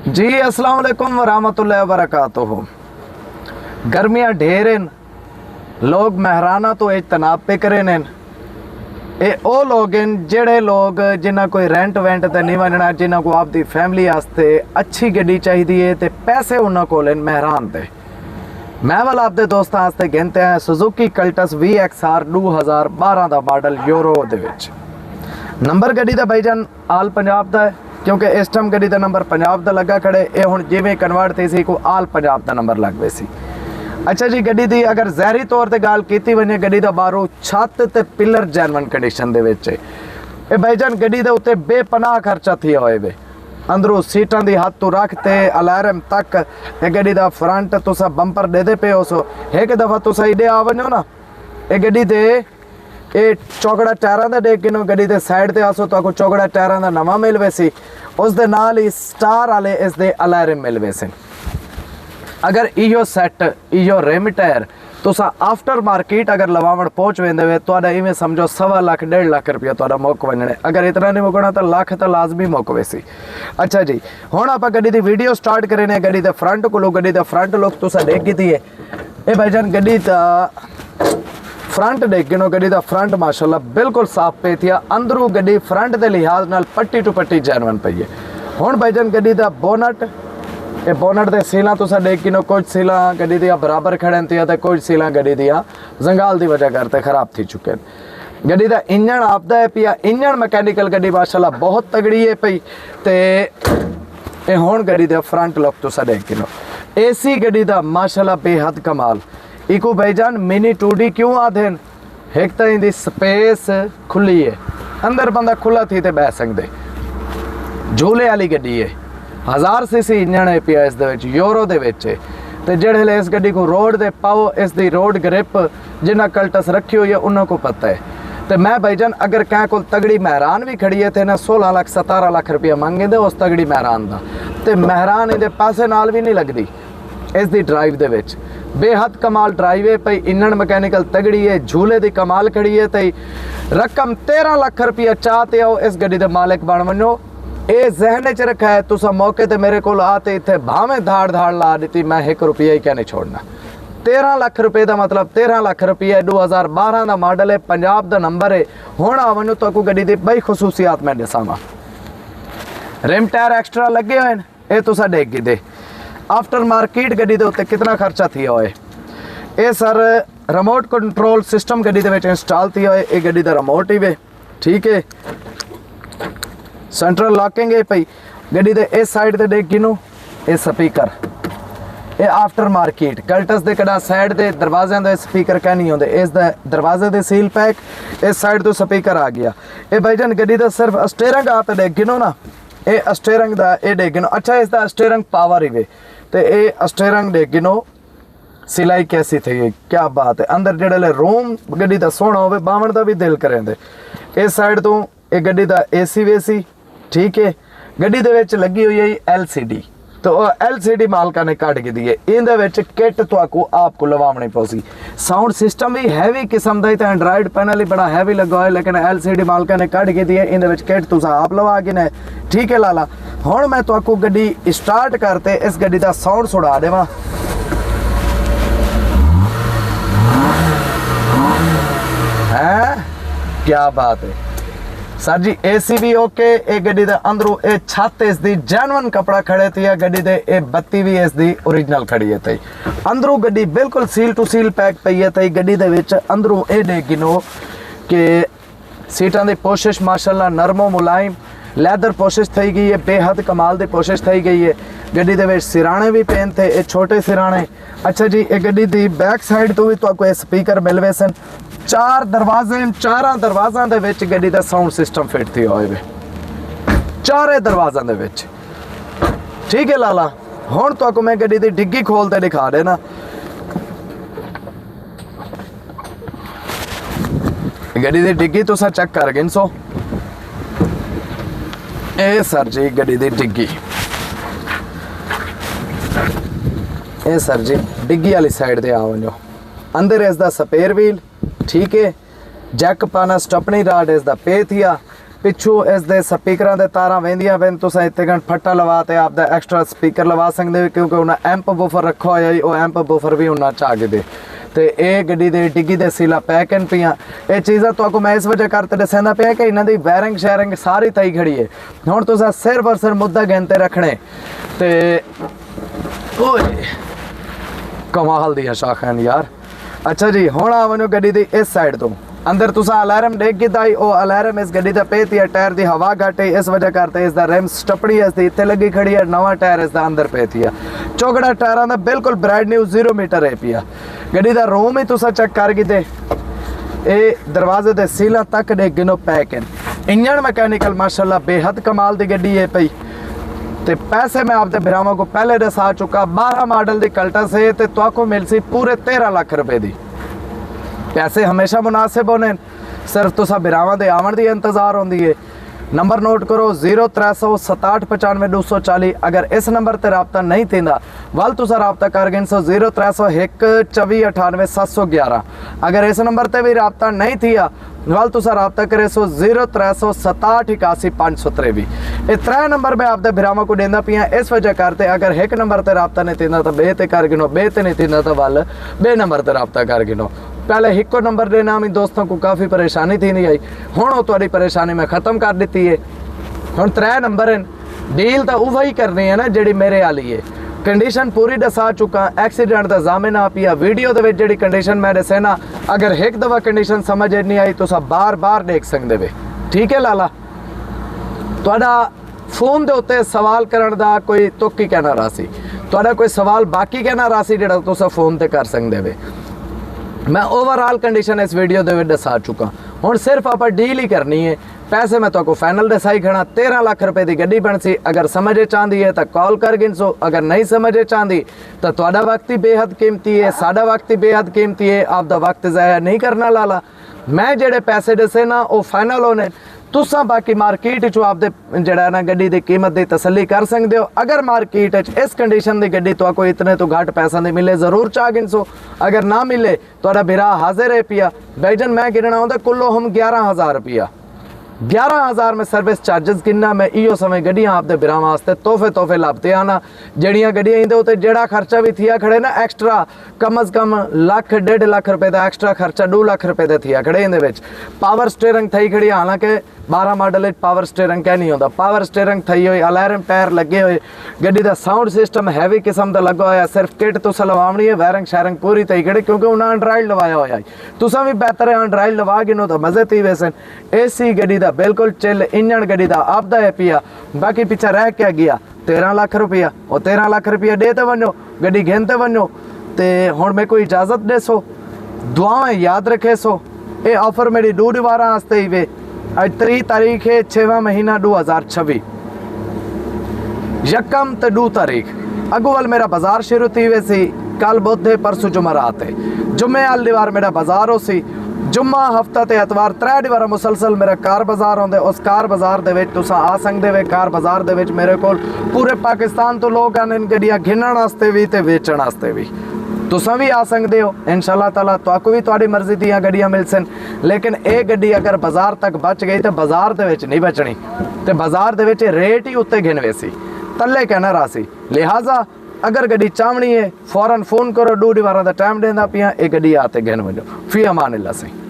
जी अस्सलाम वालेकुम वरहमतुल्लाहि वबरकातुहू। गर्मियाँ ढेर हैं, लोग महराना तो इजतनाब पे करे ने। ये ओ लोग हैं जेड़े लोग जिन्हें कोई रेंट वेंट ते नहीं बनना, जिन्हें को आपकी फैमिली वास्ते अच्छी गड्डी चाहिए ते पैसे उन्होंने को महरान ते। मैं वाल आपके दोस्तों वास्ते गिनते हैं सुजुकी कल्टस VXR 2012 का मॉडल यूरो दे विच। नंबर गड्डी का भाईजान आल पंजाब का है, क्योंकि इस टाइम गड्डी का नंबर पंजाब का लगा खड़े। ये हुण जिवें कन्वर्ट थी सी को आल पंजाब का नंबर लग पे सी। अच्छा जी, गड्डी की अगर ज़ाहरी तौर पर गल की वजे, गड्डी का बाहरों छत ते पिलर जैनवन कंडीशन दे विच है। ये भाईजान गड्डी के उत्ते बेपनाह खर्चा थिया होए वे। अंदरों सीटां दी हद तो रखते अलार्म तक ये गड्डी का फ्रंट तुसा बंपर दे पे हो सो। एक दफ़ा तुसा इडे आ वनो ना, ये गड्डी दे ये चौकड़ा टायरां दा देख गिनो, गड्डी के साइड ते आसो तो चौकड़ा टायरां दा नवा मिल वैसी, उस दे नाल ही स्टार वाले इस दे अलार्म मिल वैसे। अगर इहो सैट इहो रिम टायर तुसा आफ्टर मार्केट अगर लवावण पहुँच वेंदे वे तो इवें समझो 1.25 लाख 1.5 लाख रुपया तो मुक वजने। अगर इतना नहीं मुकना तो लाख तो लाजमी मुक वैसी। अच्छा जी, हुण आपां गड्डी की वीडियो स्टार्ट करें। गड्डी के फ्रंट को गड्डी का फ्रंट लुक तुसा देख कीती है। ये भाईजान गड्डी का फ्रंट देख गिनो, गड्डी का फ्रंट माशाल्लाह बिल्कुल साफ पे थी। अंदरों गड्डी फ्रंट के लिहाज नाल पट्टी टू पट्टी जैनवन पई है। हुण भाईजान गड्डी का बोनट, ये बोनट के सीलां तुसा देख गिनो, कुछ सीलां गड्डी दियां बराबर खड़न थियां ते कुछ सीलां गड्डी दियां जंगाल की वजह करते खराब थी चुके हैं। गड्डी का इंजन आपदा है पिया, इंजन मैकेनिकल गड्डी माशाल्लाह बहुत तगड़ी है पई। ते हुण गड्डी का फ्रंट लुक तुसा देख गिनो। AC गड्डी का माशाल्लाह बेहद कमाल। इको भाईजान मिनी 2D क्यों आते हैं? एक तो इनकी स्पेस खुली है, अंदर बंदा खुला थी ते बह सकते। झूले वाली गड्डी है, 1000 cc इंजन है पिया इस यूरो दे विच। ते जेड़े इस गड्डी को रोड दे पाओ, इसकी रोड ग्रिप जिन्हें कल्टस रखी हुई है उन्होंने को पता है। तो मैं भाईजान अगर क्या को तगड़ी महरान भी खड़ी है तो इन्हें 16 लाख 17 लाख रुपया मंगे दे उस तगड़ी महरान का। तो महरान इहदे पैसे नाल भी नहीं लगती। इसकी ड्राइव दे विच बेहद कमाल ड्राइव है पई, इंजन मैकेनिकल तगड़ी है, झूले की कमाल खड़ी है। तई रकम 13 लाख रुपया चाहते हो इस गड्डी के मालिक बन वनो। ये जहन च रखा है तुसा मौके ते मेरे को आते इतने भावें धाड़ धाड़ ला दी, मैं 1 रुपया ही क्या नहीं छोड़ना। 13 लाख रुपये का मतलब 13 लाख रुपया 2012 का मॉडल है, पंजाब का नंबर है। हुण आ वनो तो गड्डी की बई खसूसियात मैं दसावां। रिम टायर एक्स्ट्रा लगे हुए हैं, ये तुसा देख के दे। आफ्टर मार्केट गड्डी के उत्ते कितना खर्चा थी होए। ये सर रिमोट कंट्रोल सिस्टम गड्डी के विच इंस्टॉल थी होए। ये गड्डी का रिमोट ही वे, ठीक है। सेंट्रल लॉकिंग है पई गड्डी के इस साइड ते देख गिनो। ये स्पीकर ये आफ्टर मार्केट कल्टस के कड़ा साइड के दरवाजे के स्पीकर क्या नहीं होंगे। इस दरवाजे के सील पैक, इस साइड तो स्पीकर आ गया। ये भाईजान गड्डी का सिर्फ स्टेयरिंग आप देख गिनो ना, ये स्टेयरिंग का ये देख गिनो। अच्छा, इसका स्टेयरिंग पावर ही वे, तो ये स्टेयरिंग देख गिनो। सिलाई कैसी थी, क्या बात है। अंदर जेड़े रूम गड्डी का सोहना हो बावन का भी दिल करेंदे। इस साइड तो ये गड्डी का AC वेसी, ठीक है। गड्डी दे विच लगी हुई है LCD, तो LCD मालका ने कट के दी है। इन किट तो आपको लवावनी पौसी। साउंड सिस्टम भी हैवी किस्म का, तो एंड्रॉइड पैनल ही बड़ा हैवी लगा है, लेकिन LCD मालका ने कट के दी है। इन किट तुसा आप लवा के ने, ठीक है लाला। हुण मैं तो गड्डी स्टार्ट करते इस गड्डी का साउंड सुना देवा। है क्या बात है सर जी। AC भी ओके। ये गड्डी का अंदरों ये छत इसकी जैनवन कपड़ा खड़े थी। गड्डी के ये बत्ती भी इसकी ओरिजिनल खड़ी है। तई अंदरों गड्डी बिल्कुल सील टू सील पैक पई है। तई गड्डी के विच अंदरों ये देख गिनो कि सीटां की पोशिश माशाल्लाह नरमो मुलायम लैदर पोशिश थी गई है, बेहद कमाल की पोशिश थी गई है। गड्डी के सिराणे भी पेन थे, ये छोटे सिराणे। अच्छा जी, ये गड्डी की बैक साइड तो भी तो स्पीकर मिल वे सन। 4 दरवाजे, 4 दरवाजा के गड्डी का साउंड सिस्टम फिट थी होए, 4 दरवाजा के विच, ठीक है लाला। हुण तो मैं गड्डी की डिग्गी खोलते दिखा देना। गड्डी की डिग्गी तुसा चेक कर गिन सो। ए सर जी गड्डी की डिग्गी, ए सर जी डिग्गी वाली साइड ते आ वनो। अंदर इसका स्पेयर व्हील, ठीक है। जैक पाना स्टपनी राड इसका पे थिया। ਪਿੱਛੋਂ ਇਸ ਦੇ ਸਪੀਕਰਾਂ ਦੇ ਤਾਰਾਂ ਵਹਿੰਦੀਆਂ ਪੈਣ ਤੁਸੀਂ ਇੱਥੇ ਘੰਟ ਫੱਟਾ ਲਵਾ ਤੇ ਆਪਦਾ ਐਕਸਟਰਾ ਸਪੀਕਰ ਲਵਾ ਸਕਦੇ ਹੋ ਕਿਉਂਕਿ ਉਹਨਾਂ ਐਂਪ ਬੂਫਰ ਰੱਖਿਆ ਹੋਇਆ ਜੀ ਉਹ ਐਂਪ ਬੂਫਰ ਵੀ ਉਹਨਾਂ ਚਾਹ ਦੇ ਤੇ ਇਹ ਗੱਡੀ ਦੇ ਡਿੱਗੀ ਦੇ ਸੀਲਾ ਪੈਕ ਹਨ ਪਈਆਂ ਇਹ ਚੀਜ਼ਾਂ ਤੁਹਾਨੂੰ ਮੈਂ ਇਸ ਵਜ੍ਹਾ ਕਰਤੇ ਦੱਸਦਾ ਪਿਆ ਕਿ ਇਹਨਾਂ ਦੀ ਵਾਇਰਿੰਗ ਸ਼ੇਅਰਿੰਗ ਸਾਰੀ ਤਈ ਖੜੀ ਹੈ ਹੁਣ ਤੁਸੀਂ ਸਿਰਫ ਔਰ ਸਿਰਫ ਮੁੱਦਾ ਗਿਣਤੇ ਰੱਖਣੇ ਤੇ ਓਏ ਕਮਾਲ ਦੀ ਸ਼ਾਖਾਂ ਯਾਰ अच्छा जी हुण आ वञो गड्डी दी इस साइड तो अंदर तुसा अलार्म देख गिदा ओ अलार्म इस गड्डी दा पेती है टायर दी हवा घट है इस वजह करते इसदा रिम स्टपड़ी है इत्थे लगी खड़ी है नवा टायर इसदा अंदर पेती है चौकड़ा टायरां दा बिल्कुल ब्रांड न्यू 0 मीटर है पिया गड्डी दा रूम ही तुसा चेक कर गिदे ए दरवाजे दे सीला तक दे गिनो पैक है इंजन मैकेनिकल माशाल्लाह बेहद कमाल दी गड्डी है पई ते पैसे मैं आपके भरावां को पहले दसा चुका 12 मॉडल की कल्टस है तो तुहाको मिल सी पूरे 13 लाख रुपए की पैसे हमेशा मुनासिब होने सिर्फ तुसा भरावां दे आवन दी इंतजार होंदी है नंबर नोट करो 0300 67 95 240 अगर इस नंबर ते रबता नहीं थींदा वल तुसा रबता कर गिन सो 0300 1 24 98 711 अगर इस नंबर ते भी रबता नहीं थिया वाल तुसा रबता करे सो 0300 67 81 523 ये 3 नंबर मैं आपके भरावां को देना पिया इस वजह करते अगर एक नंबर ते रबता नहीं थींदा तो बे ते कर गिनो बे ते नहीं थींदा तो वल बे नंबर ते रबता कर गिनो पहले हिको नंबर देना भी दोस्तों को काफ़ी परेशानी थी नहीं आई हुण वो तुहाडी परेशानी मैं ख़त्म कर दी है हुण 3 नंबर हैं डील तो वही करनी है ना जी मेरे वाली है कंडीशन पूरी दसा चुका एक्सीडेंट का जामिन आ पिया वीडियो के जी कंडीशन मैं दसे ना अगर एक दफ़ा कंडीशन समझ नहीं आई तो बार बार देख सकते वे ठीक है लाला तुहाडा फोन के उत्ते सवाल करने का कोई तुक ही कहना रहा सी तुहाडा कोई सवाल बाकी कहना रहा सी जिहड़ा तुसीं फोन ते कर सकते वे मैं ओवरऑल कंडीशन इस वीडियो के दसा चुका हुण सिर्फ आप डील ही करनी है पैसे मैं तो फाइनल दसाई खड़ा 13 लाख रुपए की गड्डी बन सी अगर समझे चाहती है तो कॉल कर गिनसो अगर नहीं समझे चाहती तो तुहाडा वक्त ही बेहद कीमती है साडा वक्त ही बेहद कीमती है आपका वक्त ज़ाया नहीं करना लाला मैं जेडे पैसे दसे ना वो फाइनल होने तुसा बाकी मार्केट चो आपदे जड़ा ना गड्डी की कीमत की तसली कर सकते हो अगर मार्केट इस कंडीशन की गड्डी तो कोई इतने तो घट पैसा नहीं मिले जरूर चाह गिनसो अगर ना मिले तो बिरा हाजिर है पिया बैजन मैं गिनना होता कुल्लो हम 11,000 रुपया 11,000 में सर्विस चार्जिस गिनना मैं इो समय गड्डियाँ आपके बिरा वास्ते तोहफे लाभते आना जड़ियाँ गड्डियाँ इंदे उत्ते जेड़ा खर्चा भी थिया खड़े ना एक्सट्रा कम अज़ कम लाख 1.5 लाख रुपए का एक्सट्रा खर्चा 2 लाख रुपए का थिया खड़े इंदे विच पावर स्टेयरिंग थी खड़ी हालांकि 12 मॉडल पावर स्टेयरिंग कह नहीं होता पावर स्टेयरिंग थी हुई अलार्म टायर लगे हुए गड्डी का साउंड सिस्टम हैवी किस्म का लगा होया सिर्फ किट तुसा लवावनी है वायरिंग शायरिंग पूरी थी खड़ी क्योंकि उन्हें एंड्राइड लवाया होया तुसा भी बेहतर है एंड्राइड लवा गिनो तो मजे थी वैसे एसी गड्डी का बिल्कुल चिल इंजन गड्डी का आपदा है पिया बाकी पीछे रह क्या गया 13 लाख रुपया और 13 लाख रुपया दे तो वनो गड्डी घेनते वनो तो हुण मेरे को इजाज़त दे सो दुआएं याद रखे सो ये ऑफर मेरी 2 दीवारा वास्ते ही वे आज 3 तारीख है 6वां महीना 2026 यकम तो 2 तारीख अगोवल मेरा बाजार शुरू थी वैसी कल बुध है परसों जुमेरात है जुम्मे आल दीवार मेरा बाजार हो सी जुम्मा हफ्ता ते एतवार 3 दीवार मुसलसल मेरा कार बाजार होंदे उस कार बाजार दे विच तुसां आ सकदे वे कार बाजार दे विच मेरे कोल पूरे पाकिस्तान तो लोग आने गड्डियां घिनण वास्ते भी ते वेचण वास्ते भी तुसां भी आ सकते हो इंशाअल्लाह ताला तुहाको भी तुहाडी मर्जी दी गड्डियां मिल सन लेकिन ये गड्डी अगर बाजार तक बच गई तो बाजार दे विच नहीं बचनी तो बाजार दे विच रेट ही उत्ते गिनवे सी तले कहना रहा सी लिहाजा अगर गड्डी चावनी है फौरन फोन करो 2 दीवारां दा टाइम देंदा पिया ये गड्डी आते गिन वजो फी अमान अल्लाह से।